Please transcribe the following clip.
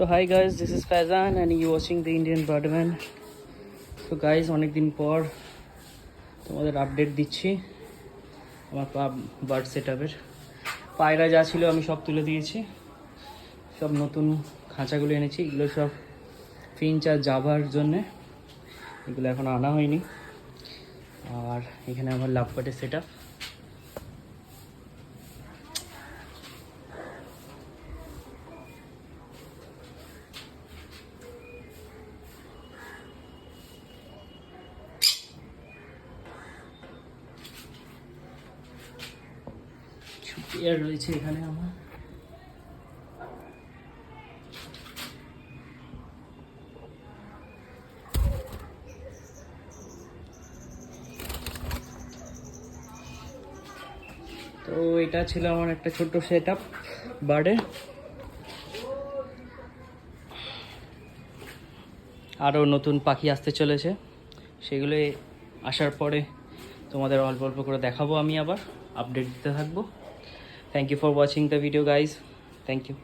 So hi guys, this is Faizan and you watching the Indian Birdman. So guys, অনেক দিন পর তোমাদের update দিচ্ছি আমার বার্ড সেটআপের। পায়রা যা ছিল আমি সব তুলে দিয়েছি, সব নতুন খাঁচাগুলো এনেছি। এগুলো সব ফিঞ্চ আর জাভার জন্যে, এগুলো এখন আনা হয়নি। আর এখানে আমার লাভবার্ডের সেটআপ। এয়ার রয়েছে এখানে আমার। তো এটা ছিল আমার একটা ছোট্ট সেটআপ বার্ডে। আরও নতুন পাখি আসতে চলেছে, সেগুলো আসার পরে তোমাদের অল্প অল্প করে দেখাবো, আমি আবার আপডেট দিতে থাকবো। Thank you for watching the video guys, thank you.